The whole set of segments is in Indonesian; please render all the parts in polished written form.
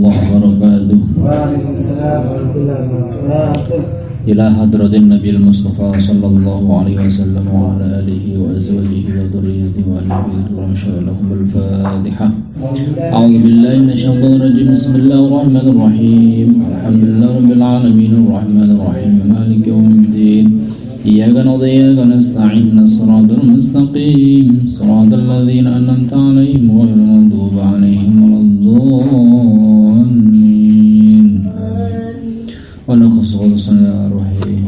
الله وبركاته. وعليكم السلام ورحمة الله وبركاته. إلى حضرة النبي المصطفى صلى الله عليه وسلم وعلى آله وأزواجه وذريته وأهل بيته ومن لهم الفاتحة. أعوذ بالله من الشيطان الرجيم. بسم الله الرحمن الرحيم. الحمد لله رب العالمين الرحمن الرحيم مالك يوم الدين. إياك نعبد وإياك نستعين الصراط المستقيم صراط الذين أنعمت عليهم غير المغضوب عليهم ولا الضالين. ونخص خصوصا روحي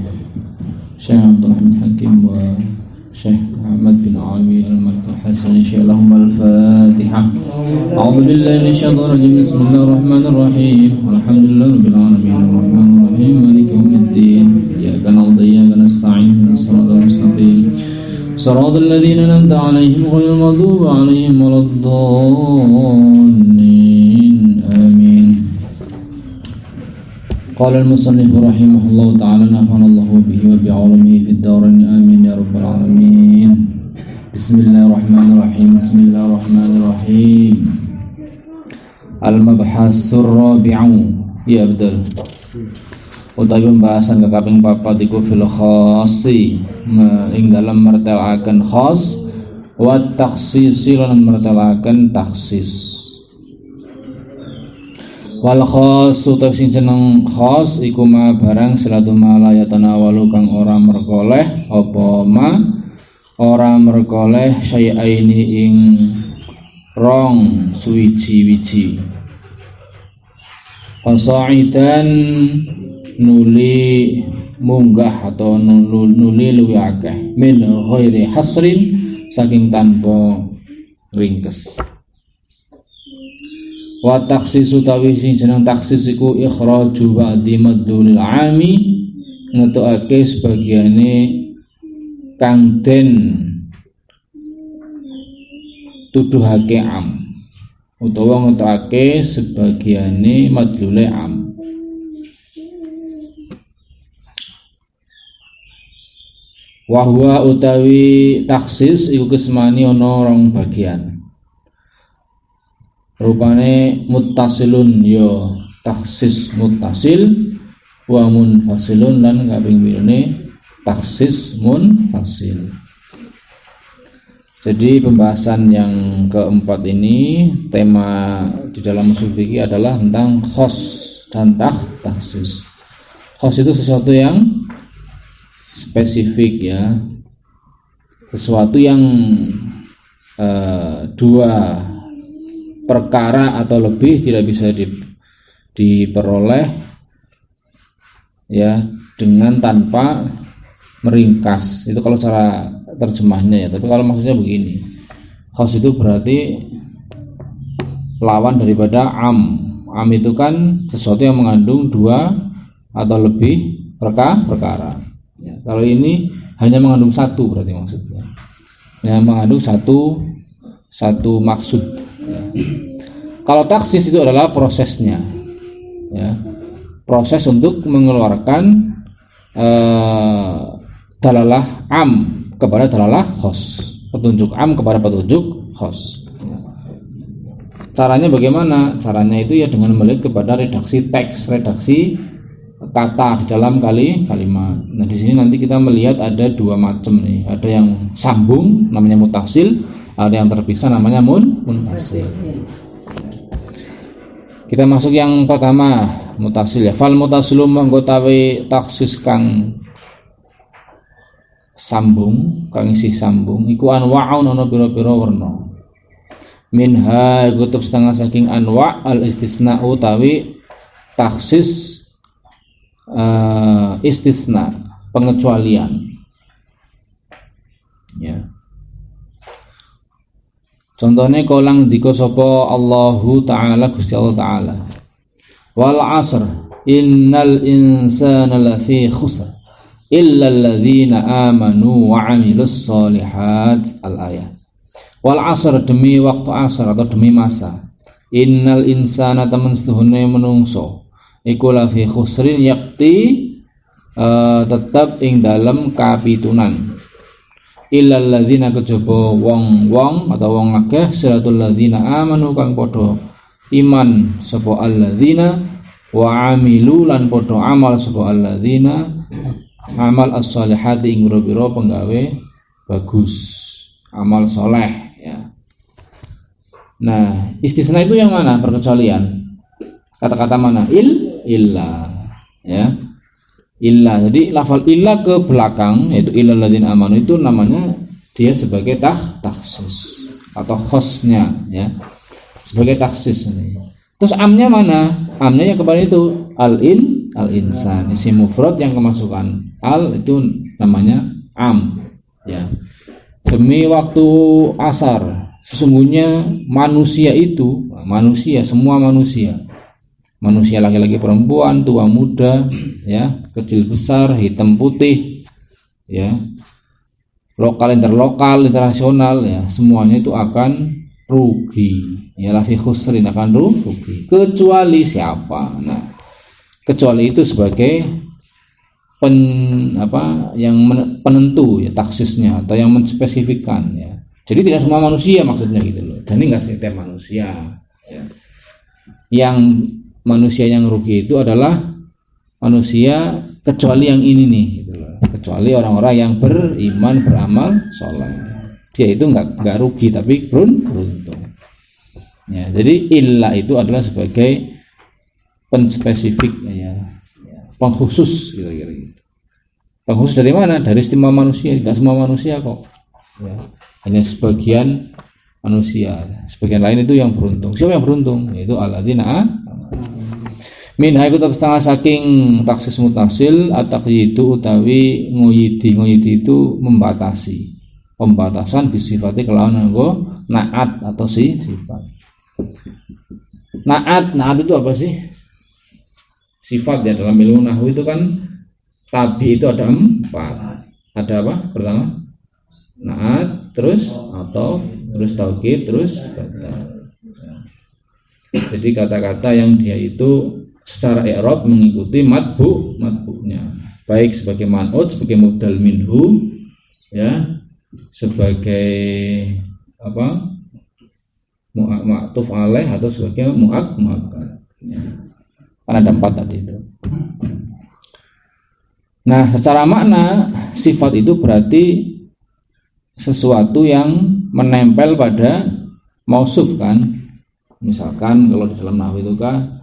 شيخ عبد الرحمن الحكيم وشيخ محمد بن علي الملك الحسن شيخ لهم الفاتحة. أعوذ بالله من الشيطان الرجيم. بسم الله الرحمن الرحيم. الحمد لله رب العالمين الرحمن الرحيم مالك يوم الدين. إياك نعبد وإياك نستعين الصراط المستقيم صراط الذين أنعمت عليهم غير المغضوب عليهم ولا الضالين. آمين. قال المصنف رحمه الله تعالى نفعنا الله به وبعلمه في الدارين آمين يا رب العالمين. بسم الله الرحمن الرحيم. بسم الله الرحمن الرحيم. Al-Mabhas Rabi'u. Ya betul. Utawi pembahasan kaping 4 iku fil khasi ing dalam mertelaken khas wa takhsis lan mertelaken takhsis. Wal khas utawi sing jeneng khas iku ma barang selatu malayatana walu kang ora merkoleh apa ma ora merkoleh syai'aini ing rong suwiji-wiji. Fasaidan nuli munggah atau nuli luwih akeh min ghairi hasrin saking tanpa ringkes. Wa takhsis utawi sing jeneng takhsis iku ikhraju ba'di madlulil ami ngetokake sebagiane kang den tuduhake am utawa ngetokake sebagiane madlule am. Wahwa utawi taksis iku kesmani ana rong bagian. Rupane muttasilun ya taksis muttasil wa munfasilun lan kaping pirane taksis munfasil. Jadi pembahasan yang keempat ini tema di dalam usul fikih adalah tentang khos dan taksis. Khos itu sesuatu yang spesifik ya, sesuatu yang dua perkara atau lebih tidak bisa diperoleh ya dengan tanpa meringkas. Itu kalau cara terjemahnya ya. Tapi kalau maksudnya begini, khos itu berarti lawan daripada am. Am itu kan sesuatu yang mengandung dua atau lebih perkara. Ya, kalau ini hanya mengandung satu berarti maksudnya. Ya, mengandung satu maksud. Ya. Kalau taksis itu adalah prosesnya, ya, proses untuk mengeluarkan dalalah am kepada dalalah khos, petunjuk am kepada petunjuk khos. Caranya bagaimana? Caranya itu ya dengan melihat kepada redaksi teks, redaksi kata di dalam kalimat. Nah di sini nanti kita melihat ada dua macam nih. Ada yang sambung namanya mutasil, ada yang terpisah namanya munfasil. Kita masuk yang pertama mutasil ya. Fal mutasilu manggotawi taksis kang sambung, kang isih sambung. Iku anwa'un ana pira-pira werna. Minha kutub setengah saking anwa' al istisna utawi taksis istisna pengecualian ya. Contohnya kolang diko sapa Allahu Ta'ala Gusti Allah Ta'ala wal asr innal insana lafi khusr illa alladzina amanu wa amilus solihat al ayat. Wal asr demi waktu asr atau demi masa. Innal insana temen setuhune menungso iku lafi khusrin yakti tetap ing dalam kapitunan illal ladzina kejaba wong-wong atau wong akeh siratul ladzina amanu kang padha iman sapa alladzina wa amilu lan padha amal sapa alladzina amal as-solihati ing pira-pira penggawe bagus, amal soleh ya. Nah, istisna itu yang mana? Perkecualian. Kata-kata mana? Illa ya. Illa. Jadi lafal illa ke belakang yaitu illal ladzina amanu itu namanya dia sebagai takhsis atau khosnya ya. Sebagai takhsis ini. Terus amnya mana? Amnya yang kemarin itu al-insan, isim mufrad yang kemasukan al itu namanya am ya. Demi waktu asar sesungguhnya manusia itu semua manusia laki-laki perempuan, tua muda ya, kecil besar, hitam putih ya, lokal interlokal internasional ya, semuanya itu akan rugi ya, lafi khusrin akan rugi kecuali siapa. Nah, kecuali itu sebagai penentu ya, taksisnya atau yang menspesifikkan ya. Jadi tidak semua manusia maksudnya gitu loh. Jadi nggak setiap manusia ya. Yang manusia yang rugi itu adalah manusia kecuali yang ini nih gitu loh. Kecuali orang-orang yang beriman, beramal soleh. Dia itu nggak rugi tapi beruntung ya. Jadi illa itu adalah sebagai penspesifik ya, pengkhusus kira-kira gitu. Pengkhusus dari mana? Dari istimewa manusia. Nggak semua manusia kok ya. Hanya sebagian manusia, sebagian lain itu yang beruntung. Siapa yang beruntung? Yaitu alladzina minha iku setengah saking taksis mutasil at-taqyidu utawi ngoyidi itu membatasi. Pembatasan bisifati kelawan nganggo naat atau sifat. Naat itu apa sih? Sifat ya, dalam ilmu nahwu itu kan tabi itu ada 4. Ada apa? Pertama naat, terus atau, terus taukid, terus badal. Jadi kata-kata yang dia itu secara i'rab mengikuti matbu'nya, baik sebagai man'ut, sebagai mubdal minhu ya, sebagai apa ma'tuf alaih atau sebagai mu'akkad ya. Kan ada 4 tadi itu. Nah, secara makna sifat itu berarti sesuatu yang menempel pada mausuf kan. Misalkan kalau di dalam nahwu itu kan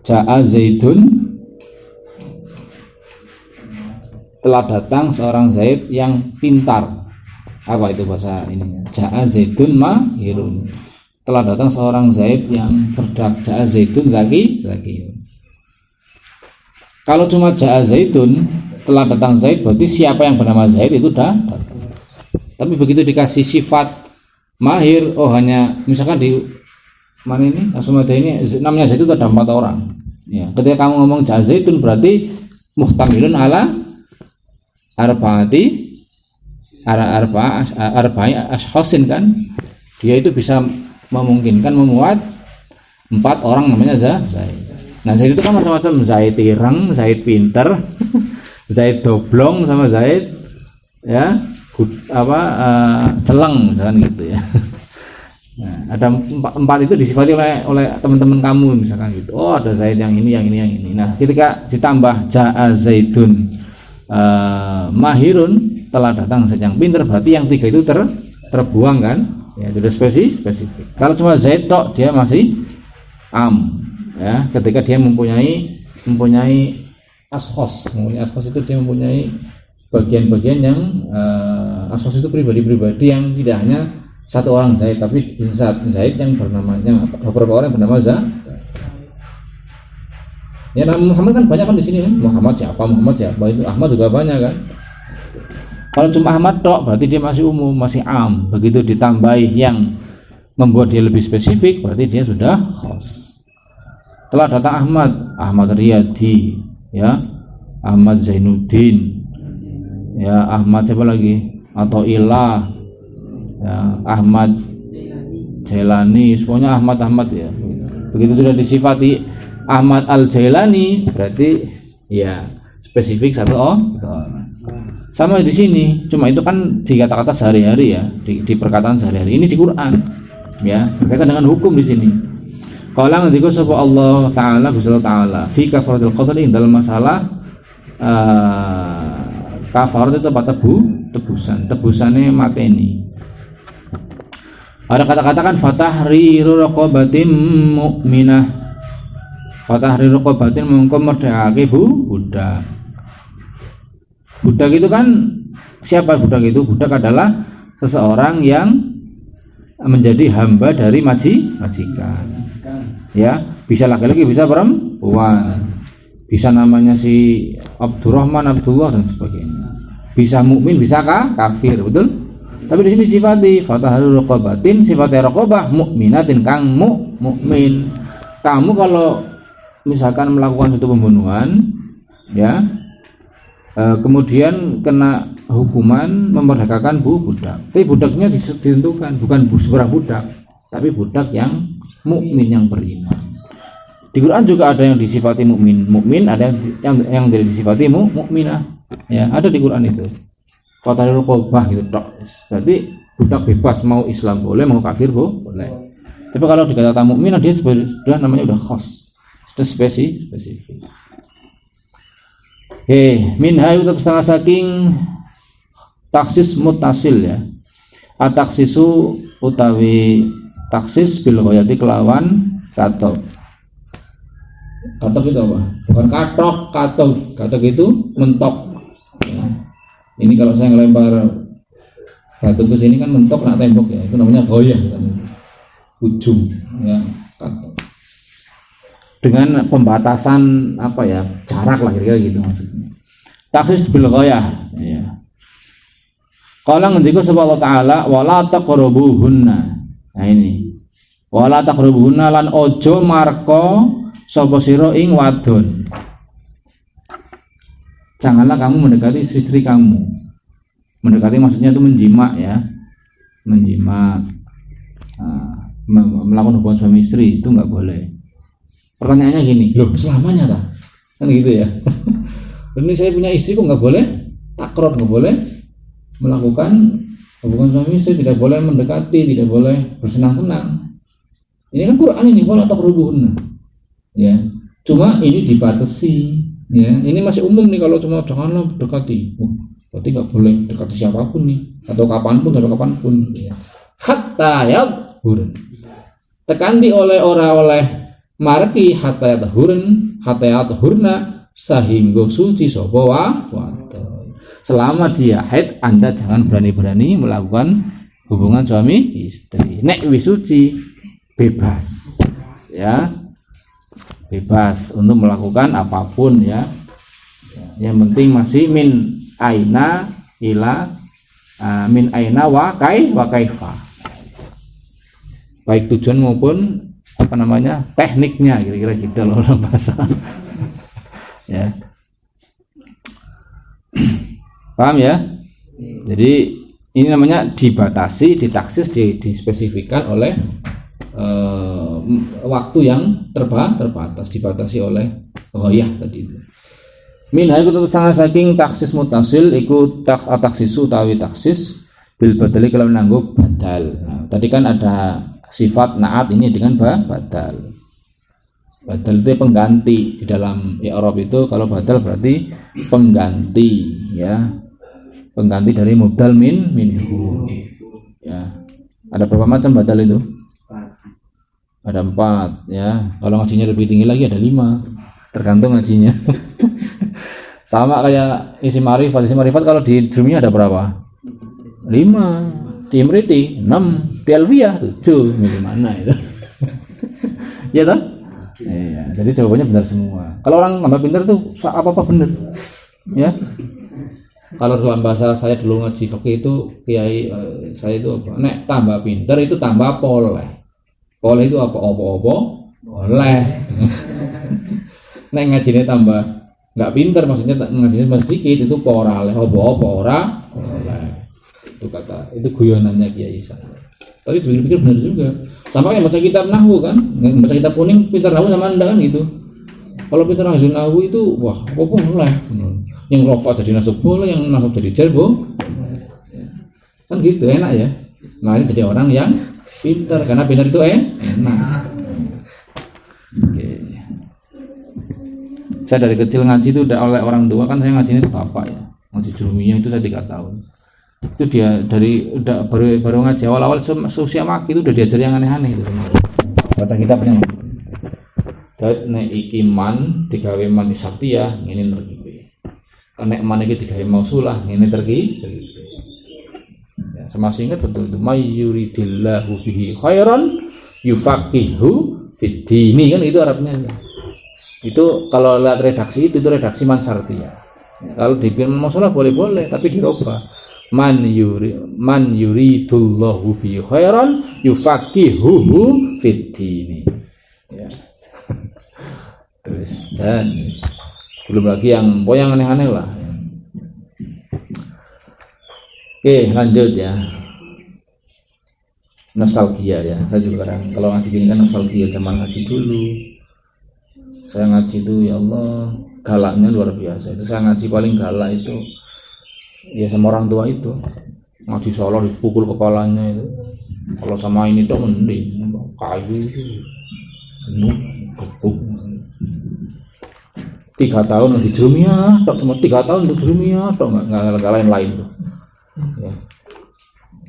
ja'a Zaidun, telah datang seorang Zaid yang pintar. Apa itu bahasa ininya? Ja'a Zaidun mahirun, telah datang seorang Zaid yang cerdas. Ja'a Zaidun zaki. Kalau cuma ja'a Zaidun, telah datang Zaid, berarti siapa yang bernama Zaid itu dah datang. Tapi begitu dikasih sifat mahir, oh hanya misalkan di mana ini Asmadah ini namanya Zaid itu ada 4 orang ya. Ketika kamu ngomong ja'a Zaidun berarti muhtamilun ala arba'i ashkhasin kan. Dia itu bisa memungkinkan memuat 4 orang namanya Zaid. Nah, Zaid itu kan macam-macam, Zaid ireng, Zaid pinter, Zaid doblong sama Zaid ya celeng misalkan gitu ya. Nah, ada 4 itu disifati oleh teman-teman kamu misalkan gitu. Oh, ada Zaid yang ini. Nah, ketika ditambah ja'a Zaidun mahirun, telah datang Zaid yang pintar, berarti yang 3 itu terbuang kan ya, sudah spesifik. Kalau cuma Zaid tok dia masih am ya, ketika dia mempunyai ashkhos itu dia mempunyai bagian-bagian yang ashkhos itu pribadi-pribadi yang tidak hanya satu orang Zaid, tapi Zaid yang bernamanya beberapa orang yang bernama Zaid. Ya, nama Muhammad kan banyak kan di sini kan. Muhammad siapa itu, Ahmad juga banyak kan. Kalau cuma Ahmad tok berarti dia masih umum, masih am. Begitu ditambahi yang membuat dia lebih spesifik berarti dia sudah khos. Telah datang Ahmad Riyadi ya, Ahmad Zainuddin ya, Ahmad siapa lagi, atau Ilah ya, Ahmad Jailani, semuanya Ahmad ya. Begitu sudah disifati Ahmad Al Jailani berarti ya spesifik satu orang. Sama di sini, cuma itu kan di kata-kata sehari-hari ya, di perkataan sehari-hari. Ini di Quran, ya, berkaitan dengan hukum di sini. Qala ngendika sapa Allah Taala, Gusti Allah Taala, fi kafaratul qatl dalam masalah kafarat itu apa tebusannya mateni. Ada kata-kata kan fatahriru raqabatin mu'minah. Fatahriru raqabatin mengko merdekake budak. Budak itu kan siapa budak itu? Budak adalah seseorang yang menjadi hamba dari majikan. Ya, bisa laki-laki, bisa perempuan. Bisa namanya si Abdurrahman, Abdullah dan sebagainya. Bisa mukmin, bisa kafir, betul? Tapi di sini sifati fatahriru raqabatin, sifatnya raqabah mukminatin kang mukmin. Kamu kalau misalkan melakukan suatu pembunuhan, ya, kemudian kena hukuman memerdekakan budak. Tapi budaknya ditentukan bukan seorang budak, tapi budak yang mukmin yang beriman. Di Quran juga ada yang disifati mukmin, ada yang tidak disifati mukminah. Ya, ada di Quran itu. Fatahriru raqabah gitu tok. Berarti budak bebas, mau Islam boleh, mau kafir boleh. Tapi kalau dikatakan mukminah dia sudah namanya udah khas. Sudah spesifik. Minha itu setengah saking taksis mutasil ya. Ataksisu utawi taksis bil ghayati kelawan katok. Katok itu apa? Bukan katok itu mentok. Ya. Ini kalau saya ngelempar batu ke sini kan mentok nak tembok ya. Itu namanya goyah kan. Ujung ya, katok. Dengan pembatasan apa ya, jarak lah kira-kira gitu maksudnya. Taksis bil ghayah ya. Qala ngendika sapa Allah Taala wala taqrabuhunna. Nah ini. Wala taqrabuhunna lan ojo marko sapa sira ing wadon. Janganlah kamu mendekati istri kamu. Mendekati maksudnya itu menjima ya. Menjima melakukan hubungan suami istri itu enggak boleh. Pertanyaannya gini, loh selamanya tak? Kan gitu ya. Ini saya punya istri kok nggak boleh takror, nggak boleh melakukan hubungan suami istri, tidak boleh mendekati, tidak boleh bersenang-senang. Ini kan Quran ini wala taqrabuhunna. Ya, cuma ini dibatasi. Ya, ini masih umum nih kalau cuma janganlah mendekati. Berarti nggak boleh dekati siapapun nih, atau kapanpun sampai kapanpun. Ya. Hatta yadhurun. Tekanti oleh marki hatayat hurna sehingga suci sapa wadon. Selama dia haid Anda jangan berani-berani melakukan hubungan suami istri. Nek wis suci bebas. Ya. Bebas untuk melakukan apapun ya. Yang penting masih min aina ila min aina wa kaifa. Baik tujuan maupun apa namanya tekniknya kira-kira gitu loh dalam bahasa ya. Paham ya? Jadi ini namanya dibatasi, ditaksis, dispesifikkan oleh waktu yang terbatas, dibatasi oleh ghayah tadi itu. Minha iku sangat saking taksis mutasil iku taksisu utawi taksis bil badali kalau nanggo badal. Nah, tadi kan ada sifat naat ini dengan badal. Badal itu pengganti di dalam i'rab itu. Kalau badal berarti pengganti ya. Pengganti dari mubdal minhu. Ya. Ada berapa macam badal itu? Ada 4 ya. Kalau ngajinya lebih tinggi lagi ada 5. Tergantung ngajinya. Sama kayak isim ma'rifat. Isim ma'rifat kalau di jumnya ada berapa? 5. Di Imriti 6, di Alfiyah 7, milih mana itu? Ya toh? Iya, jadi jawabannya benar semua. Kalau orang tambah pintar tuh apa-apa benar. Ya. Kalau dalam bahasa saya dulu ngaji fikih itu kiai saya itu apa? Nek tambah pintar itu tambah poleh. Poleh itu apa-apa? Oleh. Nek ngajinya tambah enggak pintar maksudnya ngajinya sedikit itu poraleh apa-apa ora oleh. Itu kata itu guyonannya kiai saya. Tapi dipikir-pikir benar juga. Sama kayak baca kitab nahwu kan, baca kitab kuning pintar nahwu sama Anda kan gitu. Kalau pintar nahwu itu wah apa boleh. yang rofak jadi nasab boleh, yang nasab jadi jar kan gitu, enak ya. Nah ini jadi orang yang pintar, karena pintar itu enak. Oke. Saya dari kecil ngaji itu udah oleh orang tua, kan saya ngajinya itu bapak ya, ngaji jurumiyah itu saya 3 tahun. Itu dia dari udah baru ngaji awal-awal seusia maki itu udah diajar yang aneh-aneh itu semua. Baca kitabnya. Nek iki man digawe man saktia ngene terkipe. Nek man iki digawe mausulah ngene terkipe. Ya, sama ingat betul itu may yuridillahu bihi khairan yufaqihu fid dini, kan itu Arabnya. Itu kalau lihat redaksi itu redaksi man sartia. Kalau dibikin mausulah boleh-boleh tapi dirubah. Man yuridullahu bihi khairan yufaqihu fid dini. Ya. Terus dan belum lagi yang aneh-aneh lah. Oke, lanjut ya. Nostalgia ya. Saya juga kadang kalau ngaji gini kan nostalgia zaman ngaji dulu. Saya ngaji itu ya Allah galaknya luar biasa. Itu saya ngaji paling galak itu ya sama orang tua itu. Ngaji Solo dipukul kepalanya itu. Kalau sama ini tuh mending kayu itu penuh gebuk. 3 tahun di Jurumiyah, cuma 3 tahun di Jurumiyah, nggak lain tuh. Ya.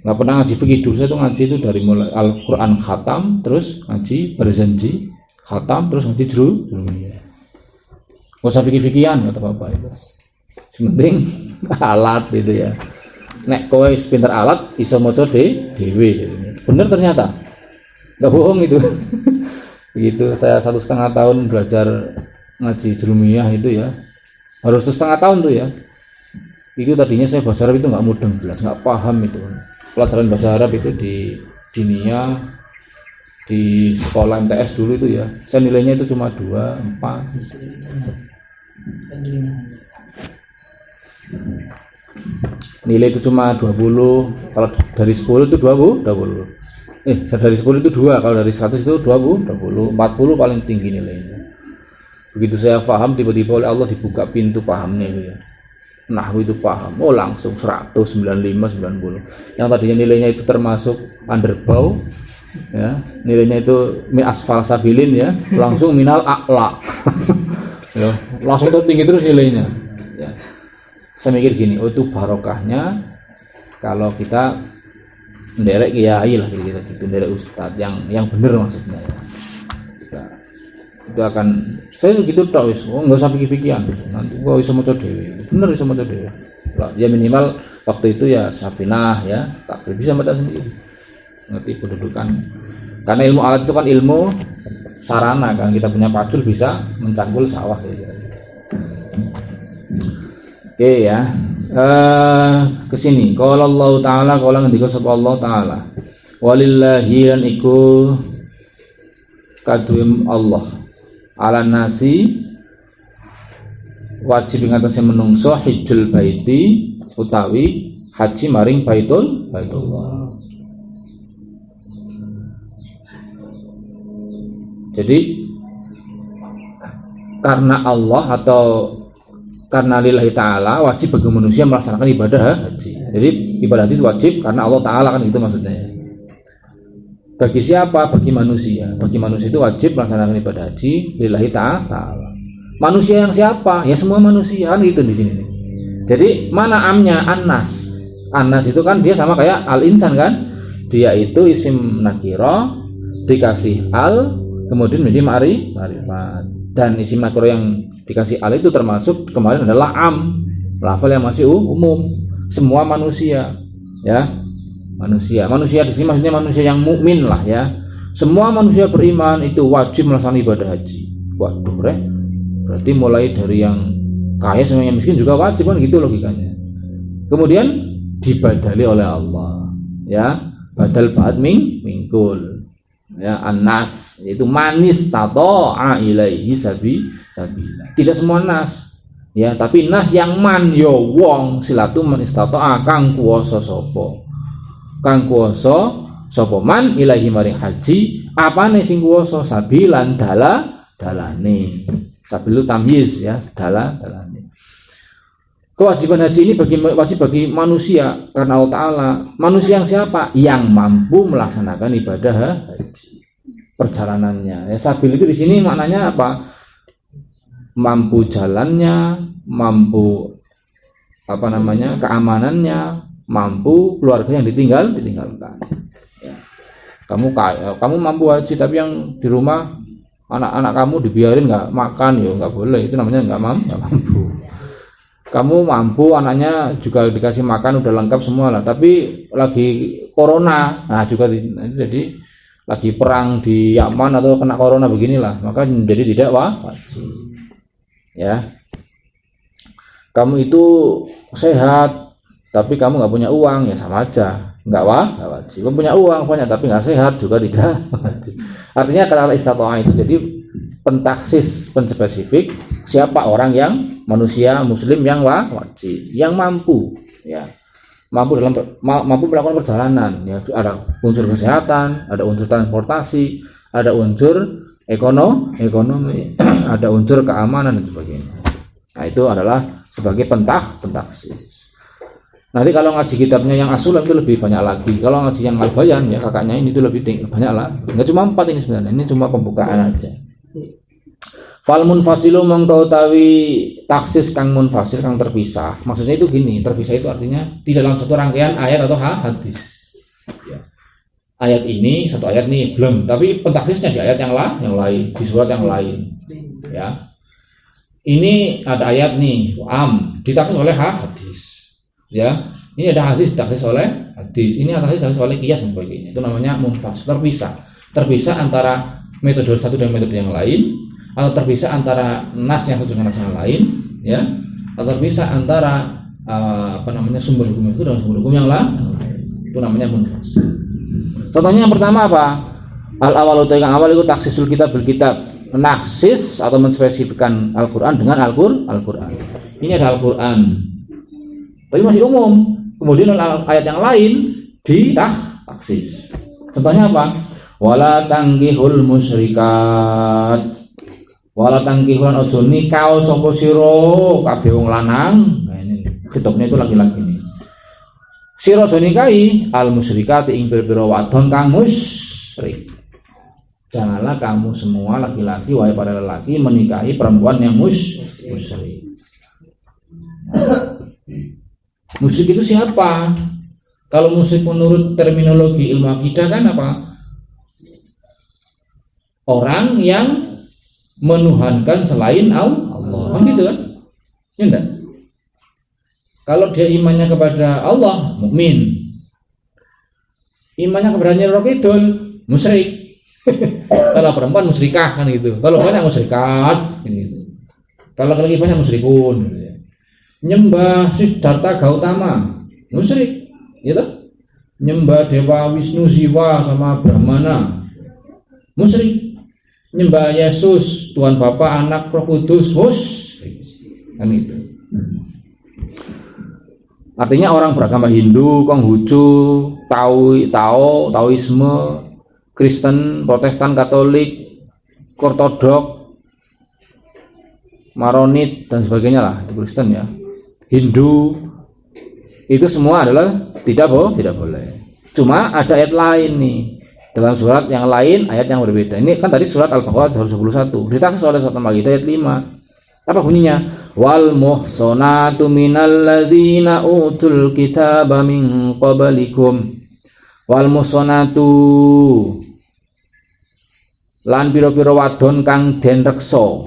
Nggak pernah ngaji fikih dulu, saya tuh ngaji itu dari mulai Al-Quran khatam, terus ngaji berjanji khatam, terus ngaji Jurumiyah. Nggak usah fikih-fikihan atau apa itu. Penting alat gitu ya. Nek kowe pinter alat, iso maca dhewe. Bener ternyata, nggak bohong itu. Begitu saya 1,5 tahun belajar ngaji Jurumiyah itu ya, harus 1,5 tahun tuh ya. Itu tadinya saya bahasa Arab itu nggak mudeng jelas, nggak paham itu. Pelajaran bahasa Arab itu di Dinia, di sekolah MTS dulu itu ya, saya nilainya itu cuma 2, 4. Nilai itu cuma 20, kalau dari 10 itu 20. Dari 10 itu 2, kalau dari 100 itu 20, 40 paling tinggi nilainya. Begitu saya paham, tiba-tiba oleh Allah dibuka pintu pahamnya itu ya. Nahwu itu paham, langsung 195, 90. Yang tadinya nilainya itu termasuk underbow, ya, nilainya itu min asfal safilin ya, langsung minal a'la. Ya, langsung tertinggi terus nilainya. Ya. Saya mikir gini, itu barokahnya kalau kita menderek kiai lah gitu, menderek ustadz yang bener maksudnya ya. Itu akan saya begitu tok wis, nggak usah fikir-fikiran. Nanti gua bisa maca dhewe. Bener bisa maca dhewe. Ya minimal waktu itu ya Safinah ya, tak bisa baca sendiri. Ngerti kedudukan. Karena ilmu alat itu kan ilmu sarana kan, kita punya pacul bisa mencangkul sawah gitu. Oke ya. Ke sini. Qala Allah taala, qala ngendika sapa Allah taala. Walillahi lan iku kaduwe Allah. Ala nasi wajib ing atase menungso hijjul baiti utawi haji maring baitullah. Jadi karena Allah atau karena lillahi ta'ala wajib bagi manusia melaksanakan ibadah haji. Jadi ibadah haji itu wajib karena Allah ta'ala, kan itu maksudnya. Bagi siapa? Bagi manusia. Bagi manusia itu wajib melaksanakan ibadah haji lillahi ta'ala. Manusia yang siapa? Ya semua manusia, kan itu di sini. Jadi mana amnya Anas? Anas itu kan dia sama kayak al-insan kan? Dia itu isim nakira dikasih al, kemudian menjadi ma'rifat. Dan isim nakira yang dikasih al itu termasuk kemarin adalah am, lafal yang masih umum. Semua manusia, ya. Manusia di sini maksudnya manusia yang mukmin lah ya. Semua manusia beriman itu wajib melaksanakan ibadah haji. Waduh, berarti mulai dari yang kaya sampai yang miskin juga wajib, kan gitu logikanya. Kemudian dibadali oleh Allah, ya. Badal ba'd mingkul. Ya, anas itu manis tato'a ilaihi sabila. Tidak semua nas. Ya, tapi nas yang man yo wong silatu man istata'a kang kuwasa sapa. Kang kuwasa sapa man ilahi maring haji, apane sing kuwasa sabilan dalane. Sabilu tamyiz ya, dalane. Kewajiban haji ini wajib bagi manusia karena Allah Ta'ala. Manusia yang siapa? Yang mampu melaksanakan ibadah haji perjalanannya. Ya, sabil itu di sini maknanya apa? Mampu jalannya, mampu keamanannya, mampu keluarga yang ditinggalkan. Ya. Kamu mampu haji tapi yang di rumah anak-anak kamu dibiarin nggak makan, ya nggak boleh. Itu namanya nggak mampu. Kamu mampu, anaknya juga dikasih makan udah lengkap semua lah, tapi lagi corona, nah juga jadi lagi perang di Yaman atau kena corona beginilah, maka menjadi tidak wajib. Ya, kamu itu sehat tapi kamu nggak punya uang, ya sama aja, nggak wajib. Kamu punya uang banyak tapi nggak sehat juga tidak wajib. Artinya kata istata'ah itu jadi pentaksis, penspesifik siapa orang yang manusia muslim yang wajib, yang mampu, ya mampu melakukan perjalanan, ya ada unsur kesehatan, ada unsur transportasi, ada unsur ekonomi, ada unsur keamanan dan sebagainya. Nah itu adalah sebagai pentaksis. Nanti kalau ngaji kitabnya yang As-Sulam itu lebih banyak lagi. Kalau ngaji yang Al-Bayan ya kakaknya ini itu lebih banyak lah. Enggak cuma 4 ini sebenarnya, ini cuma pembukaan aja. Fal munfasilu mongko utawi taksis kang munfasil kang terpisah. Maksudnya itu gini, terpisah itu artinya tidak dalam satu rangkaian ayat atau hadis. Ya. Ayat ini satu ayat nih belum, tapi pentaksisnya di ayat yang lain, di surat yang lain. Ya. Ini ada ayat nih, ditaksis oleh hadis. Ya. Ini ada hadis ditaksis oleh hadis. Ini ada hadis ditaksis oleh qiyas dan sebagainya. Itu namanya munfasil, terpisah. Terpisah antara metode satu dan metode yang lain. Atau terpisah antara nas yang satu dengan nas yang lain, ya, atau terpisah antara sumber hukum itu dan sumber hukum yang lain, itu namanya munfasil. Contohnya yang pertama apa? Al-awal utai kang awal itu taksisul kitab bil kitab, naksis atau menspesifikkan Al-Quran dengan Al-Quran. Ini ada Al-Quran, tapi masih umum. Kemudian ayat yang lain ditaksis. Contohnya apa? Wala tangkihul musyrikat. Wala tangkihulan ojo nikah sapa sira kabeh wong lanang. Nah ini kitabnya itu laki-laki ini. Sira ojo nikahi al musyrikati ing pira-pira wadon kang musyrik. Janganlah kamu semua laki-laki wahai para lelaki menikahi perempuan yang musyrik. Musyrik itu siapa? Kalau musyrik menurut terminologi ilmu akidah kan apa? Orang yang menuhankan selain Allah, kan gitu kan? Ya enggak? Kalau dia imannya kepada Allah, mukmin. Imannya kepada Nyai Roro Kidul, musyrik. Kalau perempuan musyrikah kan gitu. Kalau banyak musyrikat gitu. Kalau lagi banyak musyrikun gitu ya. Nyembah Siddhartha Gautama, musyrik, gitu. Nyembah Dewa Wisnu Siwa sama Brahmana, musyrik. Nyembah Yesus, Tuhan Bapa, Anak, Roh Kudus, kan itu. Artinya orang beragama Hindu, Konghucu, Taoisme, Kristen, Protestan, Katolik, Ortodok, Maronit dan sebagainya lah, itu Kristen ya. Hindu itu semua adalah tidak boleh. Cuma ada ayat lain nih. Dalam surat yang lain ayat yang berbeda. Ini kan tadi surat Al-Baqarah 211. Ditaksis oleh surat Al-Maidah ayat 5. Apa bunyinya? Wal muhsanatu minal ladzina utul kitaba min qablikum. Wal muhsanatu lan pira-pira wadon kang den reksa.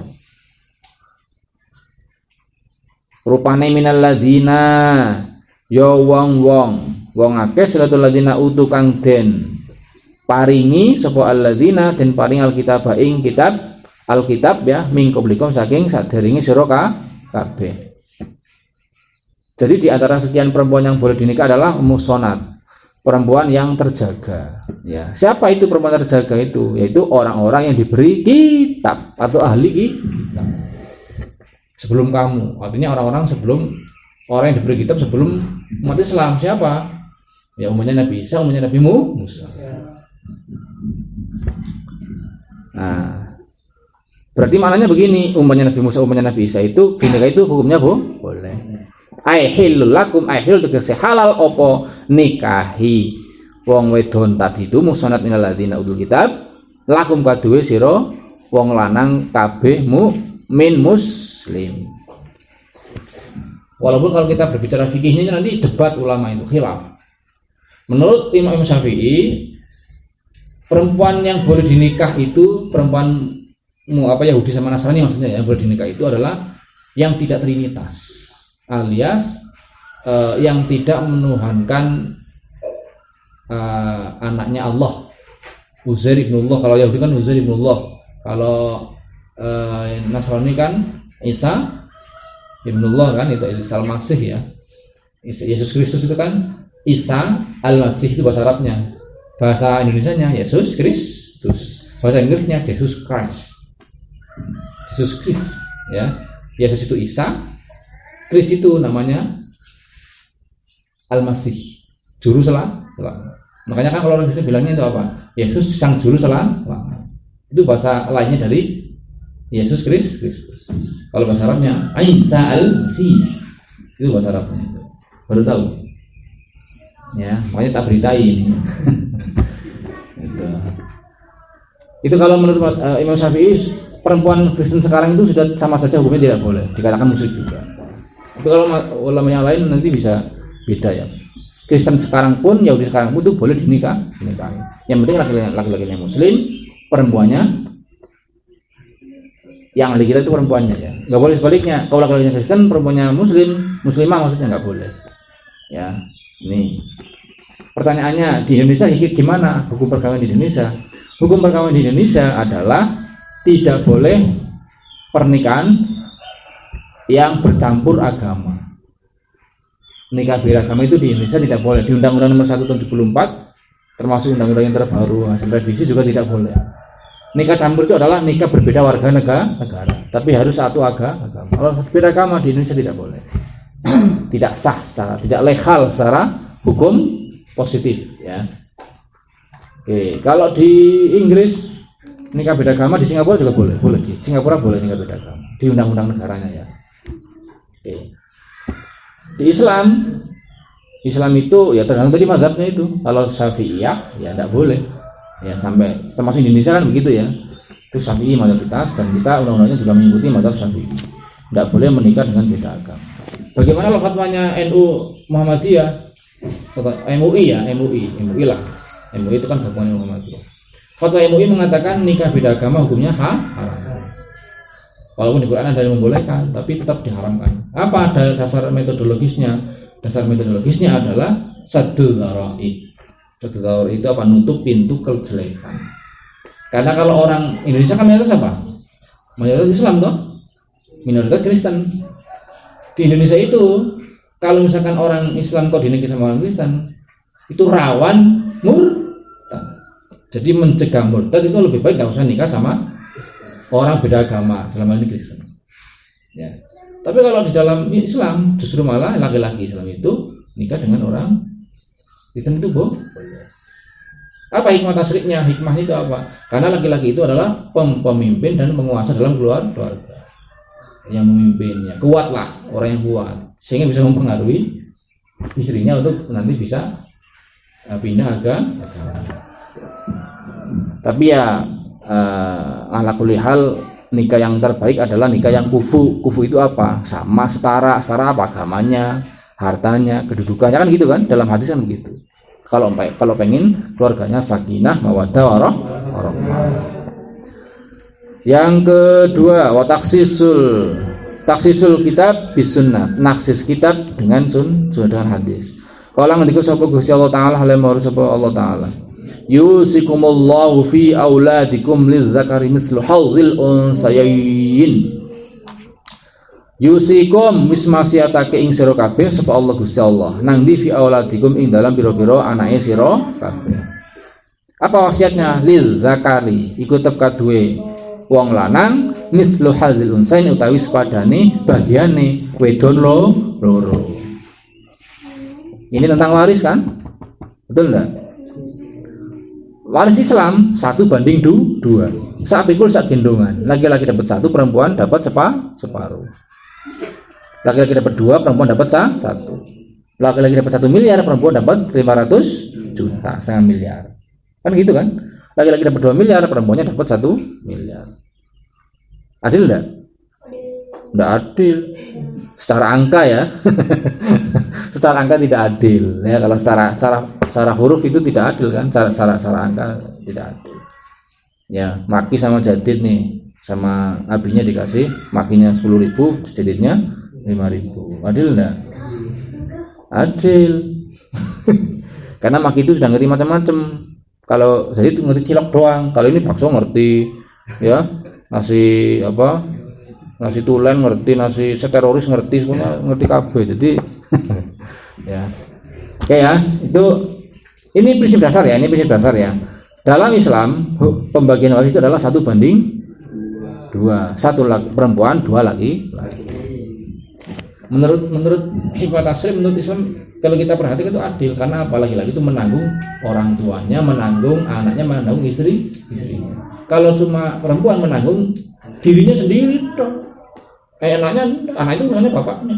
Rupane minal ladzina ya wong akeh salatul ladzina utu kang den paringi sapa alladzina den paring alkitab ing kitab alkitab ya min qablikum saking sadèrènge sira kabeh. Jadi di antara sekian perempuan yang boleh dinikah adalah muhsanat, perempuan yang terjaga ya. Siapa itu perempuan terjaga itu? Yaitu orang-orang yang diberi kitab atau ahli kitab sebelum kamu. Artinya orang-orang sebelum orang yang diberi kitab sebelum umat Islam. Siapa? Ya umatnya Nabi Isa, umatnya Nabi Musa. Nah, berarti maknanya begini, umatnya Nabi Musa, umatnya Nabi Isa itu bineka itu hukumnya boleh. Aihil lakum aihil tegese halal opo nikahi wong wedon tadi itu muhsanat minal ladzina utul kitab lakum kaduwe sira wong lanang kabeh mukmin muslim. Walaupun kalau kita berbicara fikihnya nanti debat ulama itu khilaf. Menurut Imam Syafi'i perempuan yang boleh dinikah itu perempuan Yahudi sama Nasrani maksudnya yang boleh dinikah itu adalah yang tidak trinitas alias yang tidak menuhankan anaknya Allah. Uzair ibnullah, kalau Yahudi kan Uzair ibnullah, kalau Nasrani kan Isa ibnullah kan, itu Isa al-Masih ya. Yesus Kristus itu kan Isa al-Masih, itu bahasa Arabnya. Bahasa Indonesianya Yesus Kristus, bahasa Inggrisnya Jesus Christ. Yesus Christ ya. Yesus itu Isa, Kristus itu namanya al-Masih, juru selamat. Makanya kan kalau orang Kristen bilangnya itu apa? Yesus sang juru selamat. Itu bahasa lainnya dari Yesus Kristus. Kalau bahasa Arabnya Isa al-Masih, itu bahasa Arabnya. Baru tahu. Ya, makanya tak beritai ini. Itu kalau menurut Imam Syafi'i perempuan Kristen sekarang itu sudah sama saja hukumnya tidak boleh, dikatakan musyrik juga. Tapi kalau ulama yang lain nanti bisa beda ya. Kristen sekarang pun, Yahudi sekarang pun itu boleh dinikahi. Yang penting laki-lakinya muslim, perempuannya yang ahli kita itu perempuannya ya. Nggak boleh sebaliknya. Kalau laki-lakinya Kristen, perempuannya muslimah maksudnya nggak boleh. Ya, ini pertanyaannya di Indonesia gimana hukum perkawinan di Indonesia? Hukum perkawinan di Indonesia adalah tidak boleh pernikahan yang bercampur agama. Nikah beragama itu di Indonesia tidak boleh. Di Undang-Undang Nomor 1 Tahun 74, termasuk undang-undang yang terbaru hasil revisi juga tidak boleh. Nikah campur itu adalah nikah berbeda warga negara, tapi harus satu agama. Kalau berbeda agama di Indonesia tidak boleh. Tidak sah tidak legal secara hukum positif ya. Oke, kalau di Inggris nikah beda agama, di Singapura juga boleh. Di Singapura boleh nikah beda agama di undang-undang negaranya ya. Oke. Di Islam itu ya tergantung dari mazhabnya itu. Kalau Syafi'iyah ya tidak boleh. Ya sampai termasuk Indonesia kan begitu ya. Itu Syafi'i mayoritas dan kita undang-undangnya juga mengikuti mazhab Syafi'i. Tidak boleh menikah dengan beda agama. Bagaimana kalau fatwanya NU Muhammadiyah? MUI ya, MUI lah. MUI itu kan gabungan Muhammadiyah. Fatwa MUI mengatakan nikah beda agama hukumnya haram. Walaupun di Quran ada yang membolehkan, tapi tetap diharamkan. Apa dasar metodologisnya? Dasar metodologisnya adalah saddul dzara'i. Saddul dzara'i itu apa? Nutup pintu kejelekan. Karena kalau orang Indonesia kan mayoritas apa? Mayoritas Islam toh? Minoritas Kristen. Di Indonesia itu kalau misalkan orang Islam kok dinikah sama orang Kristen, itu rawan murtad. Jadi mencegah murtad itu lebih baik nggak usah nikah sama orang beda agama, dalam hal ini Kristen. Ya. Tapi kalau di dalam Islam justru malah laki-laki Islam itu nikah dengan orang Kristen itu boleh. Apa hikmah tasriknya? Hikmahnya itu apa? Karena laki-laki itu adalah pemimpin dan penguasa dalam keluarga. Yang memimpinnya kuatlah, orang yang kuat sehingga bisa mempengaruhi istrinya untuk nanti bisa pindah agama. Tapi ya ala kulli hal nikah yang terbaik adalah nikah yang kufu. Kufu itu apa? Sama, setara apa? Agamanya, hartanya, kedudukannya kan gitu kan, dalam hadis kan begitu. Kalau pengen keluarganya sakinah, mawaddah, warahmah. Yang kedua, taksisul kitab bis sunnah, naksis kitab dengan sunnah dengan hadis. Kala ngendika sapa Gusti Allah taala halemor sapa Allah taala. Yusikumullahu fi auladikum lidzakari mislu hadzil unsayayn. Yusikum wis maksiatake ing sira kabeh sapa Allah Gusti Allah. Nang di fi auladikum ing dalam pira-pira anake sira kabeh. Apa wasiatnya? Lidzakari iku teka duwe wong lanang mislu hadzil unsayayn utawi sepadane bagiane wedon loro. Ini tentang waris kan? Betul enggak? Waris Islam 1:2. Sak pikul sak gendongan. Laki-laki dapat 1, perempuan dapat separuh. Laki-laki dapat 2, perempuan dapat 1. Laki-laki dapat 1 miliar, perempuan dapat 500 juta, setengah miliar. Kan gitu kan? Laki-laki dapat 2 miliar, perempuannya dapat 1 miliar. Adil enggak? Enggak adil. Secara angka ya. Secara angka tidak adil ya, kalau secara huruf itu tidak adil kan, secara angka tidak adil. Ya, maki sama jadid nih, sama abinya dikasih makinya 10.000, jadidnya 5.000. Adil enggak? Adil. Karena maki itu sudah ngerti macam-macam. Kalau jadid ngerti cilok doang, kalau ini bakso ngerti ya, nasi apa? Nasi tulen ngerti, nasi seteroris ngerti, semuanya ngerti kabeh. Jadi ya. Oke ya, itu ini prinsip dasar ya, Dalam Islam pembagian waris itu adalah 1:2. 1 laki perempuan, 2 laki. Menurut hikmah tasrif, menurut Islam kalau kita perhatikan itu adil, karena apa? Laki-laki itu menanggung orang tuanya, menanggung anaknya, menanggung istrinya. Kalau cuma perempuan menanggung dirinya sendiri dong. Anak itu misalnya bapaknya,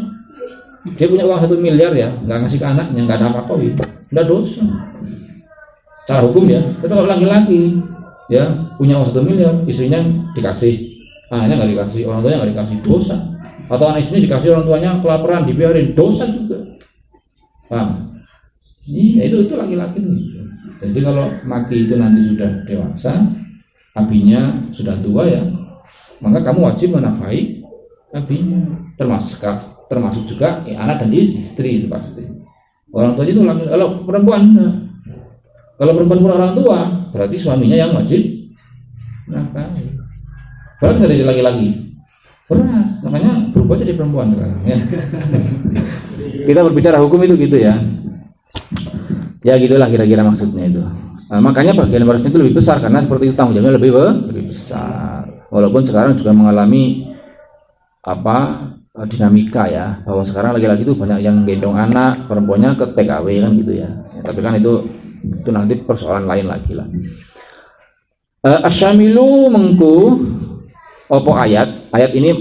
dia punya uang 1 miliar ya, nggak ngasih ke anaknya, nggak ada apa-apa gitu, nggak dosa cara hukum ya. Tapi kalau laki-laki ya punya uang 1 miliar, istrinya dikasih, anaknya nggak dikasih, orang tuanya nggak dikasih, dosa. Atau anak istrinya dikasih, orang tuanya kelaparan, dibiarin, dosa juga. Paham? Iya, itu laki-laki nih. Jadi kalau maki itu nanti sudah dewasa, abinya sudah tua ya, maka kamu wajib menafkahi abinya, termasuk juga ya, anak dan istri itu pasti. Orang tuanya itu laki. Kalau perempuan pun orang tua, berarti suaminya yang wajib nafkahi. Berat nggak dari laki-laki? Berat, makanya berubah jadi perempuan sekarang. Ya. Kita berbicara hukum itu gitu ya. Ya gitulah kira-kira maksudnya itu. Nah, makanya bagian warisnya itu lebih besar karena seperti itu tanggung jawabnya lebih besar. Walaupun sekarang juga mengalami dinamika ya, bahwa sekarang laki-laki itu banyak yang gendong anak, perempuannya ke TKW kan gitu ya. Tapi kan itu nanti persoalan lain lagi lah. Asyamilu mengku opo ayat ini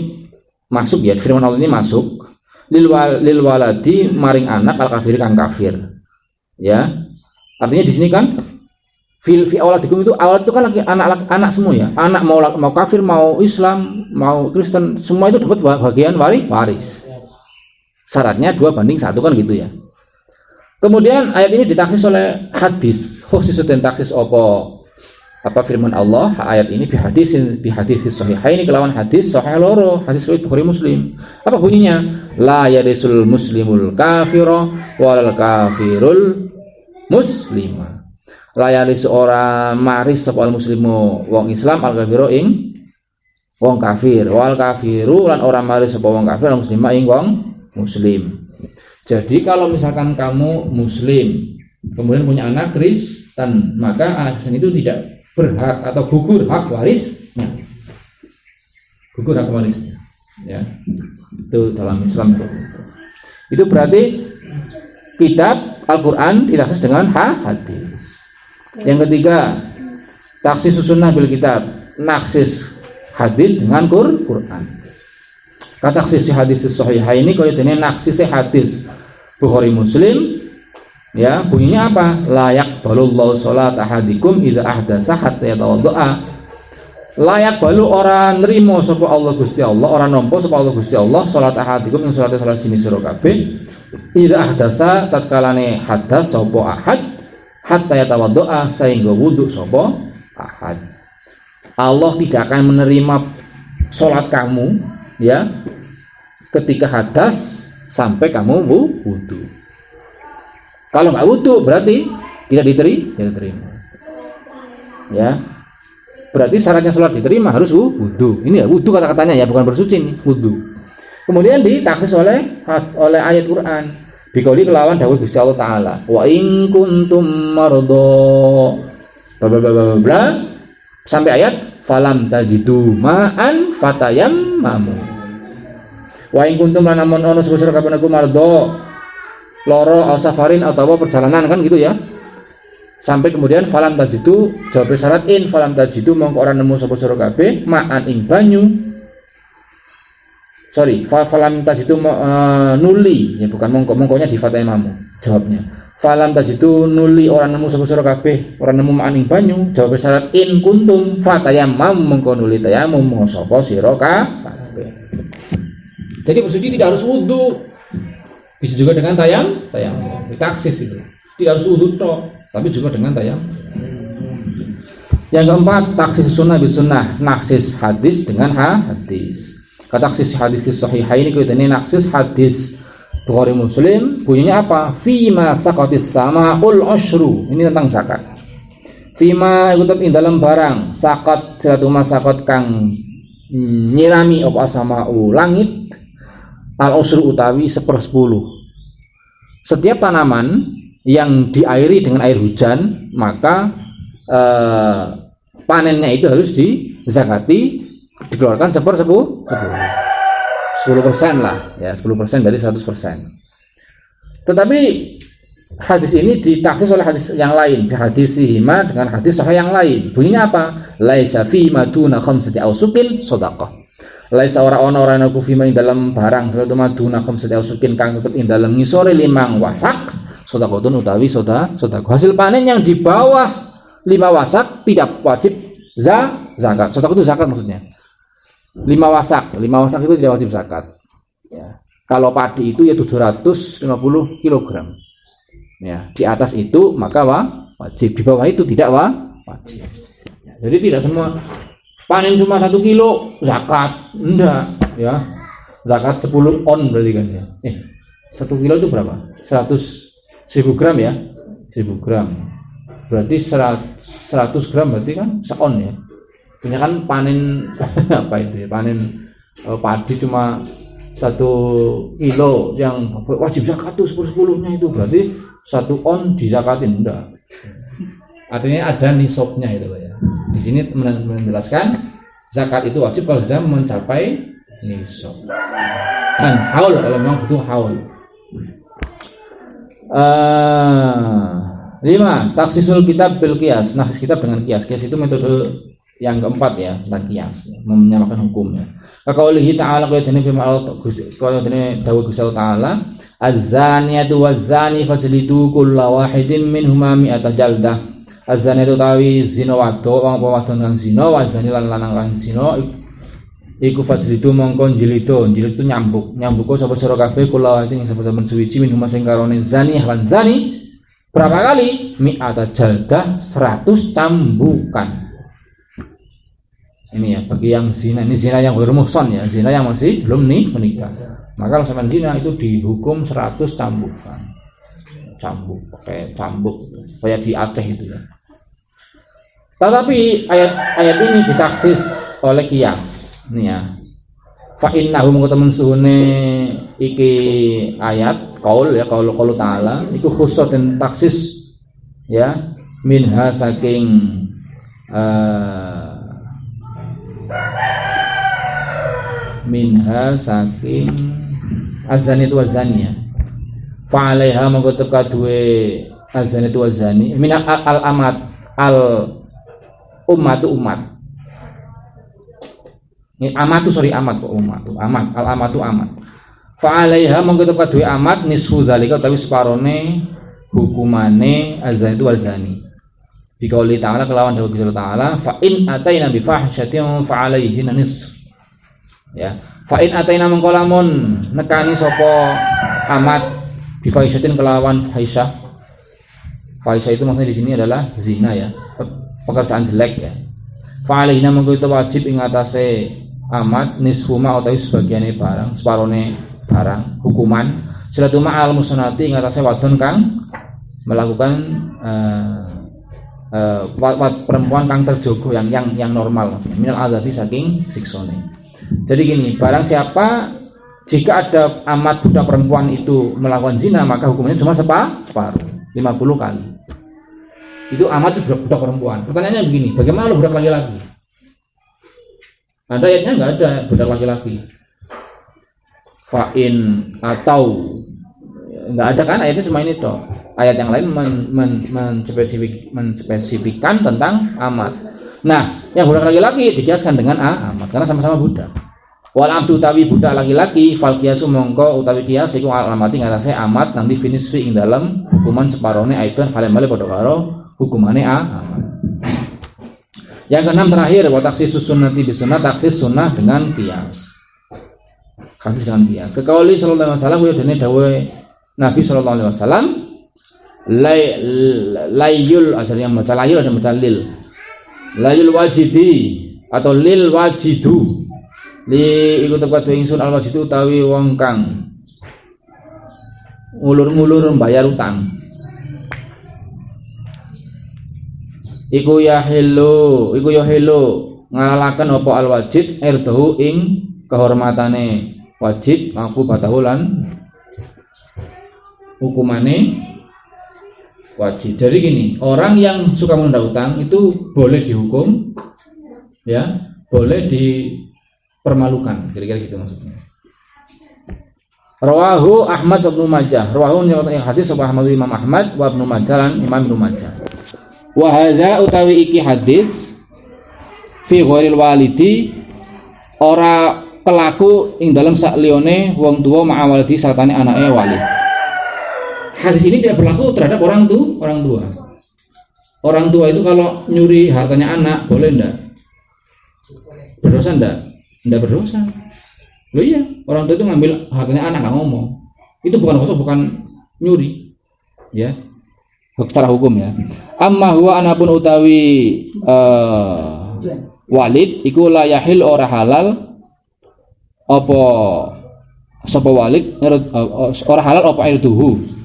masuk ya, firman Allah ini masuk lil waladi maring anak al kafir kang kafir ya. Artinya di sini kan fi awladikum itu, awlad itu kan lagi anak semua ya, anak mau kafir, mau Islam, mau Kristen, semua itu dapat bagian waris. Syaratnya 2:1 kan gitu ya. Kemudian ayat ini ditaksis oleh hadis, khusus dan taksis apa firman Allah ayat ini bi hadis sahihaini kelawan hadis sahih loro, hadis riwayat Bukhari Muslim. Apa bunyinya? La yarisul muslimul kafira walal kafirul muslima. Layari seorang maris sapa muslimu wong Islam al kafiru ing wong kafir, wal kafiru lan orang maris sapa wong kafir al muslimah ing wong muslim. Jadi kalau misalkan kamu muslim kemudian punya anak Kristen, maka anak Kristen itu tidak berhak atau gugur hak warisnya. Gugur hak warisnya ya. Itu dalam Islam itu berarti kitab Al-Qur'an ditaksis dengan hadis. Yang ketiga, taksis sunnah bil kitab, naksis hadis dengan Quran. Kata taksis hadis sahihaini kaya dene naksis hadis Bukhari Muslim ya, bunyinya apa? Layak balullahu salat ahadikum idza ahdasa hatta yatawaddaa. Layak balu orang nrimo sapa Allah Gusti Allah, orang nampa sapa Allah Gusti Allah salat ahadikum ing salat sini sira kabeh idza ahdasa tatkalane hadas sapa ahad hatta yatawaddaa sehingga wudu sapa ahad. Allah tidak akan menerima sholat kamu ya ketika hadas sampai kamu wudu. Kalau nggak wudu berarti tidak diterima ya. Berarti syaratnya sholat diterima harus wudu. Ini ya wudu kata-katanya ya, bukan bersuci nih, wudu. Kemudian ditaksis oleh ayat Quran bikauli kelawan dawuh Gusti Allah taala, wa in kuntum mardo bla sampai ayat falam tajidu ma'an fatayammamu. Wa in kuntum lan amun ana sira kabeh aku mardo loro safarin atau perjalanan kan gitu ya. Sampai kemudian falam tajidu jawab syarat in falam tajidu mongko ora nemu sapa sira kabeh ma'an ing banyu falam tajidu nuli, ya bukan mongko-mongkonya di fathah imamu jawabnya. Falam tajidu nuli orang nemu sapa sira kabeh, orang nemu maning banyu, jawab syarat in kuntum fatayamam mongko nuli tayamum sapa sira kabeh. Jadi bersuci tidak harus wudu. Bisa juga dengan tayamum, taksis itu. Tidak harus wudu tok, tapi juga dengan tayamum. Yang keempat, taksis sunnah bis sunnah, naksis hadis dengan hadis. Kata taksis hadis sahihain itu ini naksis hadis Bukhari Muslim bunyinya apa? Fima saqatis sama'ul usyru. Ini tentang zakat. Fima ikut ing dalam barang sakat satu masakot kang nyirami apa sama'u langit al usyru utawi 1/10. Setiap tanaman yang diairi dengan air hujan maka panennya itu harus dizakati, dikeluarkan 10% lah ya, 10% dari 100%. Tetapi hadis ini ditaksis oleh hadis yang lain, hadis hima dengan hadis sahih yang lain. Bunyinya apa? Laisa fi maduna khamsati ausukin shadaqah. Laisa orang-orang aku fi dalam barang satu maduna khamsati ausukin kang tetep ing dalam ngisore 5 wasak shadaqatun utawi sedekah. Hasil panen yang di bawah 5 wasak tidak wajib zakat. Sedekah itu zakat maksudnya. 5 wasak itu tidak wajib zakat ya. Kalau padi itu ya 750 kg ya, di atas itu maka wajib, di bawah itu tidak wajib ya. Jadi tidak semua panen cuma 1 kilo zakat, enggak ya. Zakat 10 on berarti kan ya. 1 kilo itu berapa? 1000 gram ya, 1000 gram berarti 100 gram berarti kan se-on ya. Punya kan panen apa itu ya, panen padi cuma 1 kilo yang wajib zakat tuh 10-10-nya itu berarti 1 on dizakatin, enggak. Artinya ada nisabnya itu ya. Di sini menjelaskan zakat itu wajib kalau sudah mencapai nisab. Dan haul kalau memang butuh haul. 5. Taksisul kitab bil qiyas. Naksis kitab dengan qiyas. Qiyas itu metode yang keempat ya, tentang qiyas, ya, menyamakan hukumnya. Qaulihi ta'ala qala dene firman Allah qala dene dawuh Gusti Allah, az-zaniyatu waz-zani fajlidu kulla wahidin minhuma mi'ata jaldah. Az-zaniyatu tawi zina wado wong wadon kang zina, waz-zani lan lanang kang zina iku fajlidu mongko njlido. Njlid itu nyambuk sapa sira kabeh kulla wahidin ing saben suwiji minhuma sing karone zani lan zani berapa kali? Mi'ata jaldah, 100 cambukan. Ini ya bagi yang zina, ini zina yang baru muhsan ya, zina yang masih belum menikah. Maka kalau sampai zina itu dihukum 100 cambukan. Cambuk, pakai cambuk kayak di Aceh itu ya. Tetapi ayat ini ditaksis oleh qiyas. Ini ya. Fa innahu mung temen suhune iki ayat qaul ya, qaul ta'ala iku khusus dan taksis ya minha saking azani tu azani ya. Fa alaiha mongko teka duwe azani tu azani min al amat al ummatu umat. Ini amatu amat al amatu amat. Fa alaiha mongko teka duwe amat nisfu zalika utawi separone hukumane azani tu azani. Biqauli ta'ala kelawan dawuh Gusti Ta'ala fa in ataina bi fahsyatin fa alaihinna nisf. Ya, fa in ataina mongko lamun nekani sapa amat bi fahsyatin kelawan fahisyah. Fahisyah itu maksudnya di sini adalah zina ya, pekerjaan jelek ya. Fa alaihinna mongko itu wajib ing atase amat nisfuma utawi sebagiane barang, separone barang hukuman silatuma al musnati ing atase wadon kang melakukan perempuan kang terjogo yang normal minal azabi saking siksone. Jadi gini, barang siapa jika ada amat budak perempuan itu melakukan zina maka hukumnya cuma separuh 50 kali. Itu amat itu budak perempuan. Pertanyaannya begini, bagaimana budak laki-laki? Ada ayatnya nggak ada budak laki-laki. Fa'in atau nggak ada kan, ayatnya cuma ini toh. Ayat yang lain menspesifikkan tentang amat. Nah, yang budak laki-laki dikiaskan dengan amat karena sama-sama budak. Wal abdu utawi budak laki-laki fal qiyasu mongko utawi qiyas iku alamati ngatasé amat nanti finish ing dalam hukuman separone aidon bale padha karo hukumane amat. Yang keenam terakhir wa takhsis sunnati bi sunnah, takhsis sunnah dengan qiyas. Takhsis dengan qiyas. Kekauli sallallahu alaihi wasallam dene dawuh Nabi sallallahu alaihi wasallam layul ajar yang baca layul ada baca lil. Layul wajidi atau lil wajidu li iku tepat ingsun al wajidu utawi wong kang ngulur-ngulur mbayar utang iku ya hello ngalalaken apa al wajid irdahu ing kehormatane wajid aku batahulan hukumane wajib. Jadi gini, orang yang suka menunda utang itu boleh dihukum, ya, boleh dipermalukan, kira-kira gitu maksudnya. Rawahu Ahmad wa Ibnu Majah. Rawahu yang hadis sapa Ahmad Imam Ahmad wa Ibnu Majah lan Imam Ibnu Majah. Wa hadza utawi iki hadis fi ghairil walidi ora kelaku ing dalam sakliyane wong tuwa ma'awalidi sartane anake walid. Hadis ini tidak berlaku terhadap orang tua. Orang tua itu kalau nyuri hartanya anak boleh enggak? Berdosa enggak? Enggak berdosa. Loh iya, orang tua itu ngambil hartanya anak, enggak ngomong. Itu bukan dosa, bukan nyuri. Ya. Secara hukum ya. Amma huwa anapun utawi walid iku la yahil ora halal apa sapa walid ora halal apa irduhu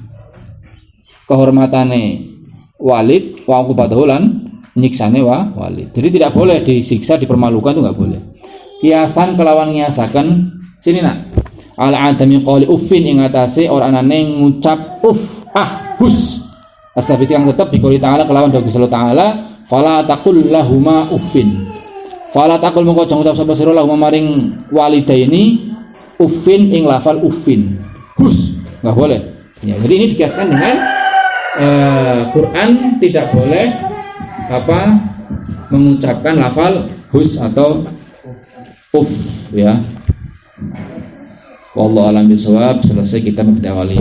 kehormatane walid wa uqubatuhu lan nyiksane walid. Jadi tidak boleh disiksa, dipermalukan, itu enggak boleh. Kiasan kelawan ngiasaken sini nak ala adami qali uffin ing atase ora anane ngucap uff hus asabiti yang tetap dikoli ta'ala kelawan dawuh Allah Ta'ala fala taqul lahuma uffin fala taqul mongko aja ngucap sapa sira lahuma maring walidaini uffin ing lafal uffin hus enggak boleh ya. Jadi ini dikiaskan dengan Quran tidak boleh mengucapkan lafal hus atau uf ya. Wallahu a'lam bishawab. Selesai kita mengetahui